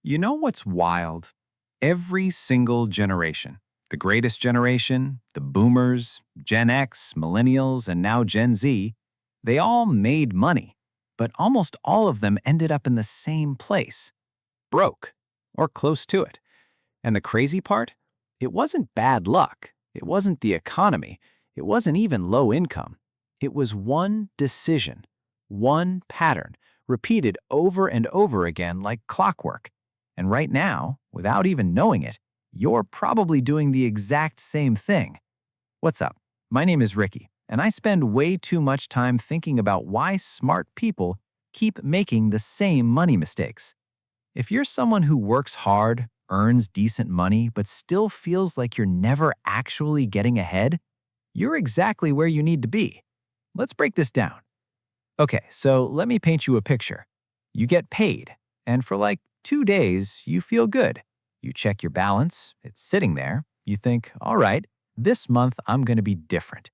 You know what's wild? Every single generation, the greatest generation, the boomers, Gen X, millennials, and now Gen Z, they all made money, but almost all of them ended up in the same place, broke, or close to it. And the crazy part? It wasn't bad luck. It wasn't the economy. It wasn't even low income. It was one decision, one pattern, repeated over and over again like clockwork. And right now, without even knowing it, you're probably doing the exact same thing. What's up? My name is Ricky, and I spend way too much time thinking about why smart people keep making the same money mistakes. If you're someone who works hard, earns decent money, but still feels like you're never actually getting ahead, you're exactly where you need to be. Let's break this down. Okay, so let me paint you a picture. You get paid, and for like 2 days, you feel good. You check your balance, it's sitting there. You think, all right, this month I'm going to be different.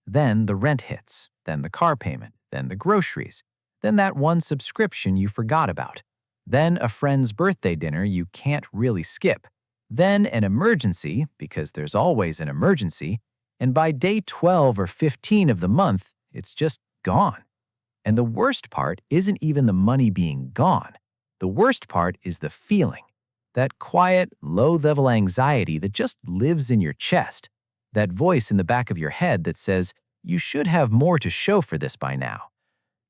Then the rent hits, then the car payment, then the groceries, then that one subscription you forgot about. Then a friend's birthday dinner you can't really skip. Then an emergency, because there's always an emergency, and by day 12 or 15 of the month, it's just gone. And the worst part isn't even the money being gone. The worst part is the feeling. That quiet, low-level anxiety that just lives in your chest. That voice in the back of your head that says, you should have more to show for this by now.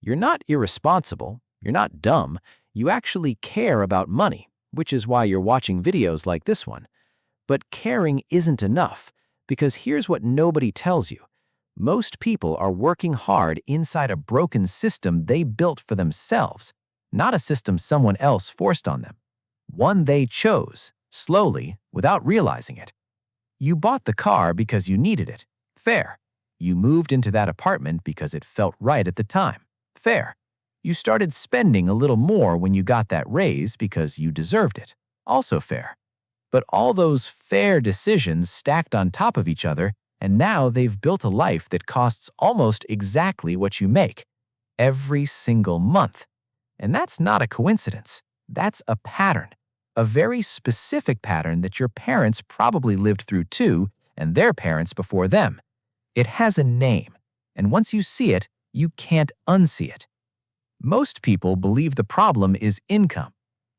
You're not irresponsible. You're not dumb. You actually care about money, which is why you're watching videos like this one. But caring isn't enough, because here's what nobody tells you. Most people are working hard inside a broken system they built for themselves, not a system someone else forced on them. One they chose, slowly, without realizing it. You bought the car because you needed it. Fair. You moved into that apartment because it felt right at the time. Fair. You started spending a little more when you got that raise because you deserved it. Also fair. But all those fair decisions stacked on top of each other, and now they've built a life that costs almost exactly what you make. Every single month. And that's not a coincidence. That's a pattern. A very specific pattern that your parents probably lived through too, and their parents before them. It has a name, and once you see it, you can't unsee it. Most people believe the problem is income.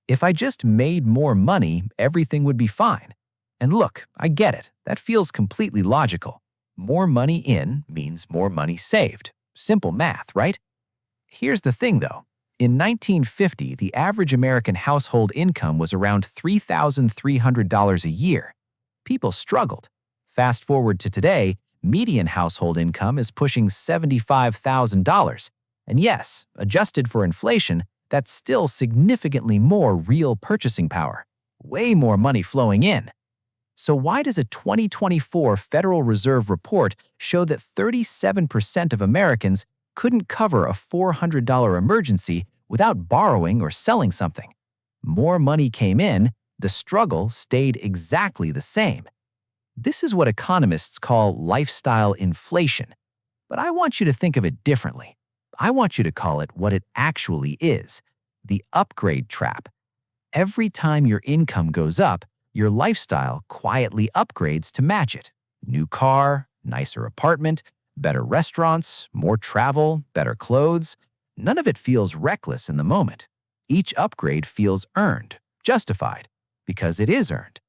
If I just made more money, everything would be fine. And look, I get it. That feels completely logical. More money in means more money saved. Simple math, right? Here's the thing, though. In 1950, the average American household income was around $3,300 a year. People struggled. Fast forward to today, median household income is pushing $75,000. And yes, adjusted for inflation, that's still significantly more real purchasing power. Way more money flowing in. So why does a 2024 Federal Reserve report show that 37% of Americans couldn't cover a $400 emergency without borrowing or selling something? More money came in, the struggle stayed exactly the same. This is what economists call lifestyle inflation. But I want you to think of it differently. I want you to call it what it actually is, the upgrade trap. Every time your income goes up, your lifestyle quietly upgrades to match it. New car, nicer apartment, better restaurants, more travel, better clothes. None of it feels reckless in the moment. Each upgrade feels earned, justified, because it is earned.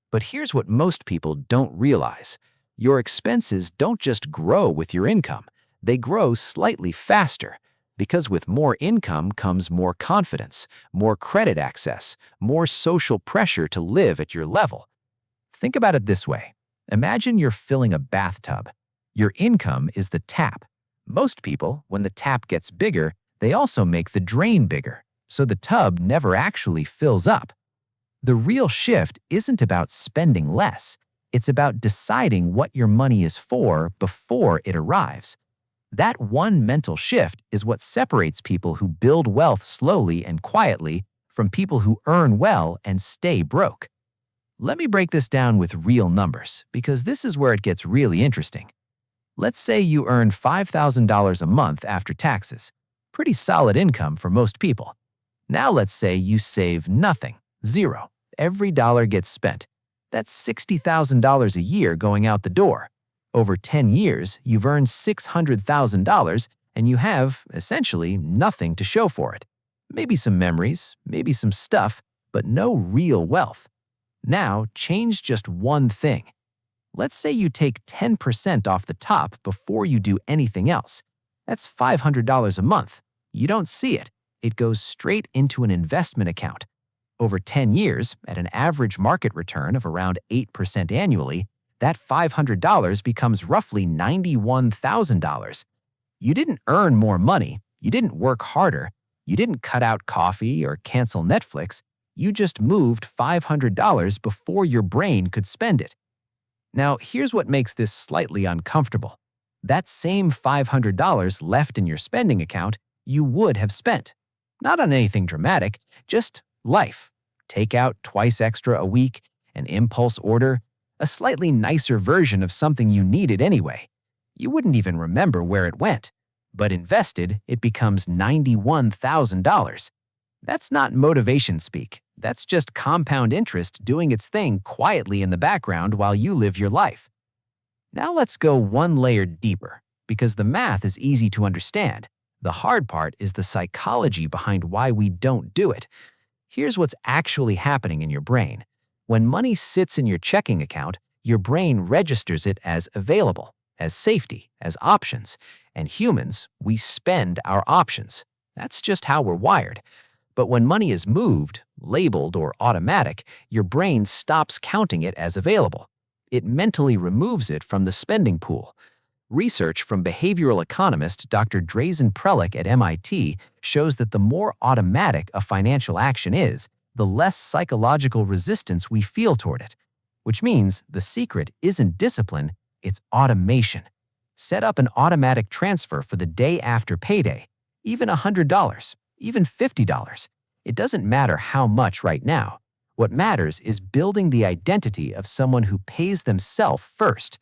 But here's what most people don't realize. Your expenses don't just grow with your income. They grow slightly faster, because with more income comes more confidence, more credit access, more social pressure to live at your level. Think about it this way. Imagine you're filling a bathtub. Your income is the tap. Most people, when the tap gets bigger, they also make the drain bigger, so the tub never actually fills up. The real shift isn't about spending less. It's about deciding what your money is for before it arrives. That one mental shift is what separates people who build wealth slowly and quietly from people who earn well and stay broke. Let me break this down with real numbers, because this is where it gets really interesting. Let's say you earn $5,000 a month after taxes. Pretty solid income for most people. Now let's say you save nothing, Zero. Every dollar gets spent. That's $60,000 a year going out the door. Over 10 years, you've earned $600,000 and you have, essentially, nothing to show for it. Maybe some memories, maybe some stuff, but no real wealth. Now, change just one thing. Let's say you take 10% off the top before you do anything else. That's $500 a month. You don't see it. It goes straight into an investment account. Over 10 years, at an average market return of around 8% annually, that $500 becomes roughly $91,000. You didn't earn more money, you didn't work harder, you didn't cut out coffee or cancel Netflix, you just moved $500 before your brain could spend it. Now, here's what makes this slightly uncomfortable. That same $500 left in your spending account, you would have spent. Not on anything dramatic, just life. Take out twice extra a week, an impulse order, a slightly nicer version of something you needed anyway. You wouldn't even remember where it went. But invested, it becomes $91,000. That's not motivation speak. That's just compound interest doing its thing quietly in the background while you live your life. Now let's go one layer deeper, because the math is easy to understand. The hard part is the psychology behind why we don't do it. Here's what's actually happening in your brain. When money sits in your checking account, your brain registers it as available, as safety, as options. And humans, we spend our options. That's just how we're wired. But when money is moved, labeled, or automatic, your brain stops counting it as available. It mentally removes it from the spending pool. Research from behavioral economist Dr. Drazen Prelec at MIT shows that the more automatic a financial action is, the less psychological resistance we feel toward it. Which means the secret isn't discipline, it's automation. Set up an automatic transfer for the day after payday, even $100, even $50. It doesn't matter how much right now. What matters is building the identity of someone who pays themselves first.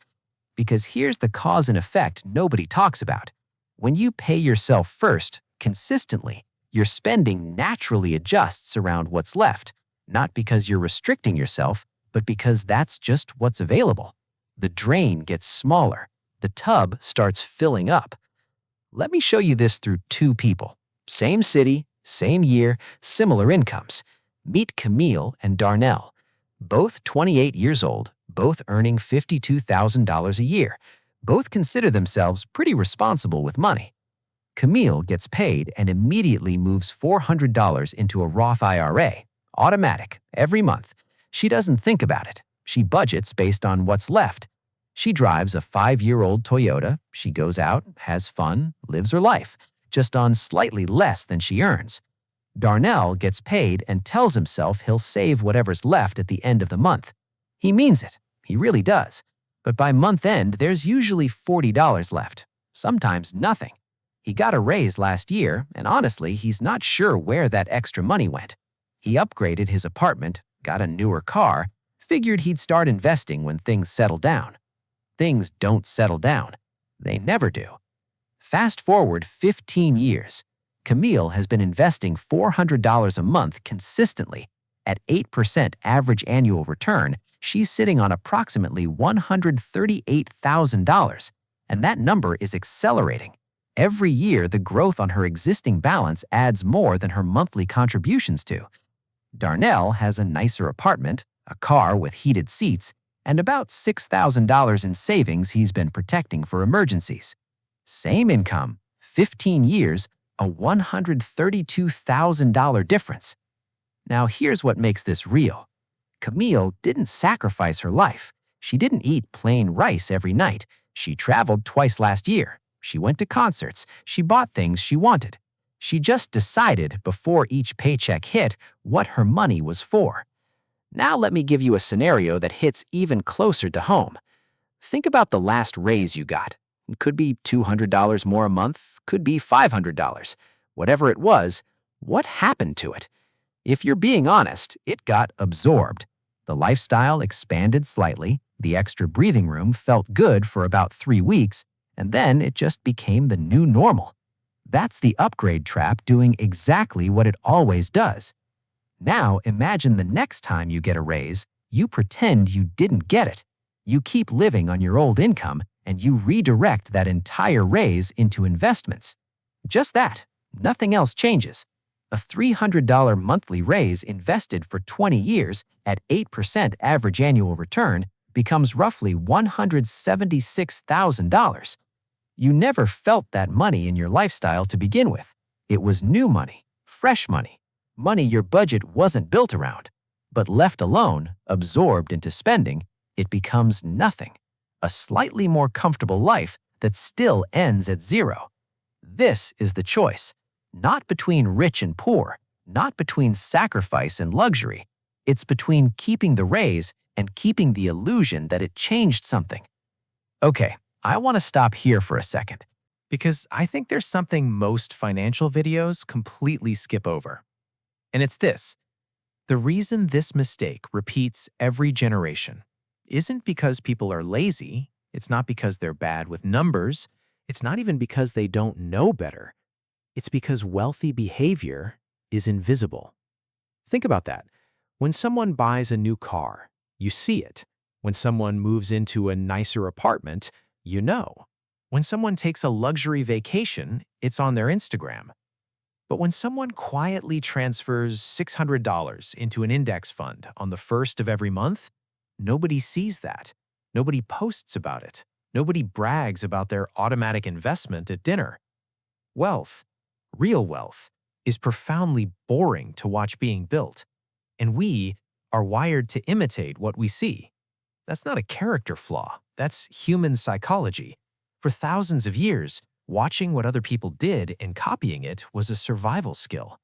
Because here's the cause and effect nobody talks about. When you pay yourself first, consistently, your spending naturally adjusts around what's left, not because you're restricting yourself, but because that's just what's available. The drain gets smaller. The tub starts filling up. Let me show you this through two people. Same city, same year, similar incomes. Meet Camille and Darnell. Both 28 years old, both earning $52,000 a year. Both consider themselves pretty responsible with money. Camille gets paid and immediately moves $400 into a Roth IRA, automatic, every month. She doesn't think about it. She budgets based on what's left. She drives a 5-year-old Toyota. She goes out, has fun, lives her life, just on slightly less than she earns. Darnell gets paid and tells himself he'll save whatever's left at the end of the month. He means it. He really does. But by month end, there's usually $40 left. Sometimes nothing. He got a raise last year, and honestly, he's not sure where that extra money went. He upgraded his apartment, got a newer car, figured he'd start investing when things settle down. Things don't settle down. They never do. Fast forward 15 years. Camille has been investing $400 a month consistently. At 8% average annual return, she's sitting on approximately $138,000. And that number is accelerating. Every year, the growth on her existing balance adds more than her monthly contributions to. Darnell has a nicer apartment, a car with heated seats, and about $6,000 in savings he's been protecting for emergencies. Same income, 15 years, a $132,000 difference. Now here's what makes this real. Camille didn't sacrifice her life. She didn't eat plain rice every night. She traveled twice last year. She went to concerts. She bought things she wanted. She just decided before each paycheck hit what her money was for. Now let me give you a scenario that hits even closer to home. Think about the last raise you got. It could be $200 more a month, could be $500. Whatever it was, what happened to it? If you're being honest, it got absorbed. The lifestyle expanded slightly, the extra breathing room felt good for about 3 weeks, and then it just became the new normal. That's the upgrade trap doing exactly what it always does. Now imagine the next time you get a raise, you pretend you didn't get it. You keep living on your old income and you redirect that entire raise into investments. Just that, nothing else changes. A $300 monthly raise invested for 20 years at 8% average annual return becomes roughly $176,000. You never felt that money in your lifestyle to begin with. It was new money, fresh money, money your budget wasn't built around. But left alone, absorbed into spending, it becomes nothing. A slightly more comfortable life that still ends at zero. This is the choice. Not between rich and poor, not between sacrifice and luxury. It's between keeping the raise and keeping the illusion that it changed something. Okay, I want to stop here for a second, because I think there's something most financial videos completely skip over. And it's this. The reason this mistake repeats every generation isn't because people are lazy, it's not because they're bad with numbers, it's not even because they don't know better. It's because wealthy behavior is invisible. Think about that. When someone buys a new car, you see it. When someone moves into a nicer apartment, you know. When someone takes a luxury vacation, it's on their Instagram. But when someone quietly transfers $600 into an index fund on the first of every month, nobody sees that. Nobody posts about it. Nobody brags about their automatic investment at dinner. Wealth, real wealth, is profoundly boring to watch being built, and we are wired to imitate what we see. That's not a character flaw. That's human psychology. For thousands of years, watching what other people did and copying it was a survival skill.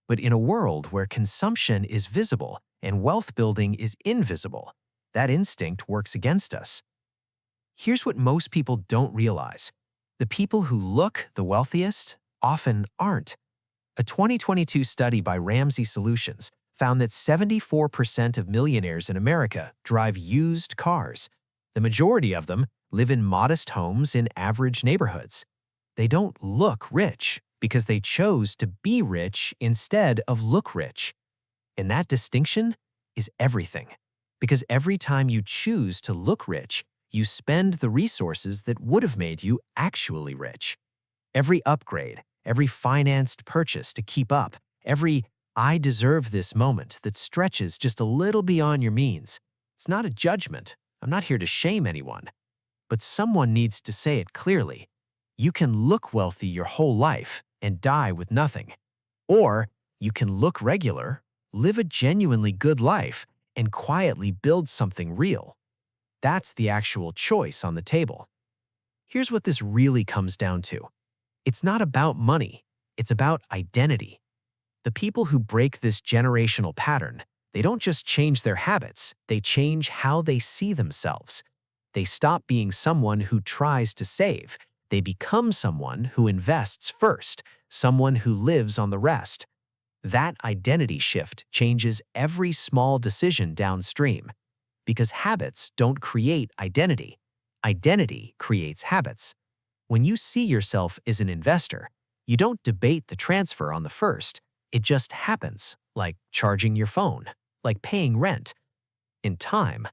But in a world where consumption is visible and wealth building is invisible, that instinct works against us. Here's what most people don't realize. The people who look the wealthiest often aren't. A 2022 study by Ramsey Solutions found that 74% of millionaires in America drive used cars. The majority of them live in modest homes in average neighborhoods. They don't look rich because they chose to be rich instead of look rich. And that distinction is everything. Because every time you choose to look rich, you spend the resources that would have made you actually rich. Every upgrade, every financed purchase to keep up, every "I deserve this" moment that stretches just a little beyond your means. It's not a judgment. I'm not here to shame anyone. But someone needs to say it clearly. You can look wealthy your whole life and die with nothing. Or you can look regular, live a genuinely good life, and quietly build something real. That's the actual choice on the table. Here's what this really comes down to. It's not about money. It's about identity. The people who break this generational pattern, they don't just change their habits, they change how they see themselves. They stop being someone who tries to save. They become someone who invests first, someone who lives on the rest. That identity shift changes every small decision downstream. Because habits don't create identity. Identity creates habits. When you see yourself as an investor, you don't debate the transfer on the first. It just happens, like charging your phone, like paying rent. In time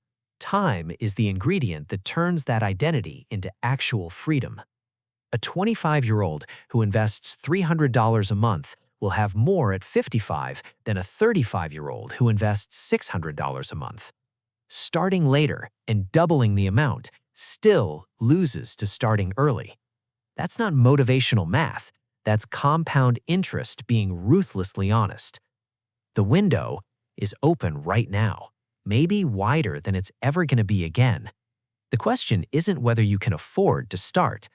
is the ingredient that turns that identity into actual freedom. A 25-year-old who invests $300 a month will have more at 55 than a 35-year-old who invests $600 a month. Starting later and doubling the amount still loses to starting early. That's not motivational math. That's compound interest being ruthlessly honest. The window is open right now, maybe wider than it's ever going to be again. The question isn't whether you can afford to start.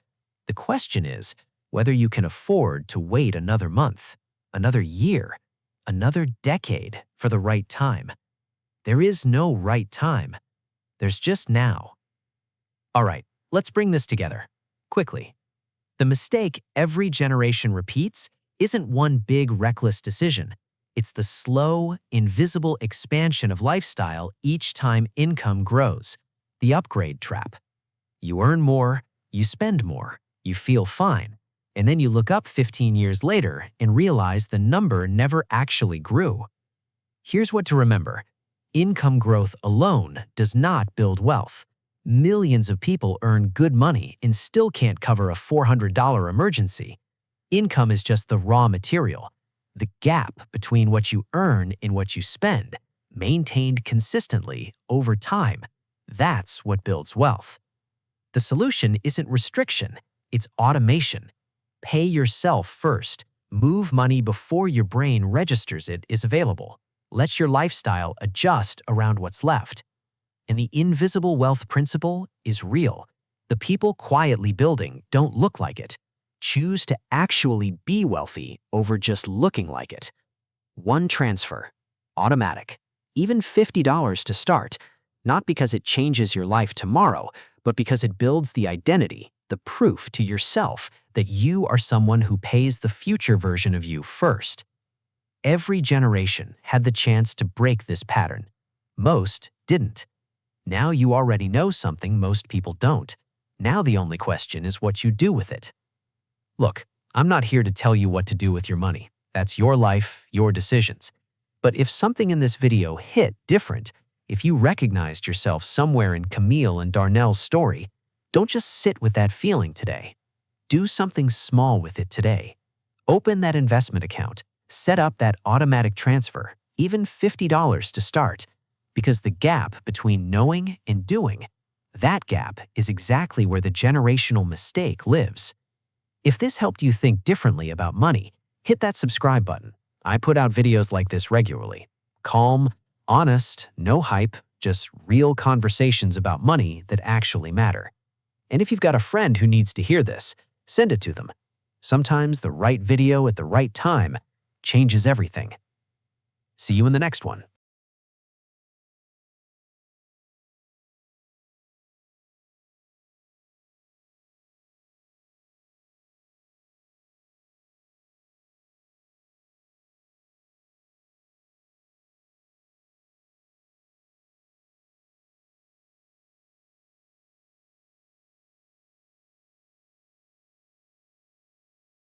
The question is whether you can afford to wait another month, another year, another decade for the right time. There is no right time. There's just now. All right, let's bring this together, quickly. The mistake every generation repeats isn't one big reckless decision. It's the slow, invisible expansion of lifestyle each time income grows. The upgrade trap. You earn more, you spend more, you feel fine, and then you look up 15 years later and realize the number never actually grew. Here's what to remember. Income growth alone does not build wealth. Millions of people earn good money and still can't cover a $400 emergency. Income is just the raw material. The gap between what you earn and what you spend, maintained consistently over time, that's what builds wealth. The solution isn't restriction, it's automation. Pay yourself first. Move money before your brain registers it is available. Let your lifestyle adjust around what's left. And the invisible wealth principle is real. The people quietly building don't look like it. Choose to actually be wealthy over just looking like it. One transfer, automatic, even $50 to start, not because it changes your life tomorrow, but because it builds the identity, the proof to yourself that you are someone who pays the future version of you first. Every generation had the chance to break this pattern. Most didn't. Now you already know something most people don't. Now the only question is what you do with it. Look, I'm not here to tell you what to do with your money. That's your life, your decisions. But if something in this video hit different, if you recognized yourself somewhere in Camille and Darnell's story, don't just sit with that feeling today. Do something small with it today. Open that investment account. Set up that automatic transfer, even $50 to start. Because the gap between knowing and doing, that gap is exactly where the generational mistake lives. If this helped you think differently about money, hit that subscribe button. I put out videos like this regularly. Calm, honest, no hype, just real conversations about money that actually matter. And if you've got a friend who needs to hear this, send it to them. Sometimes the right video at the right time changes everything. See you in the next one.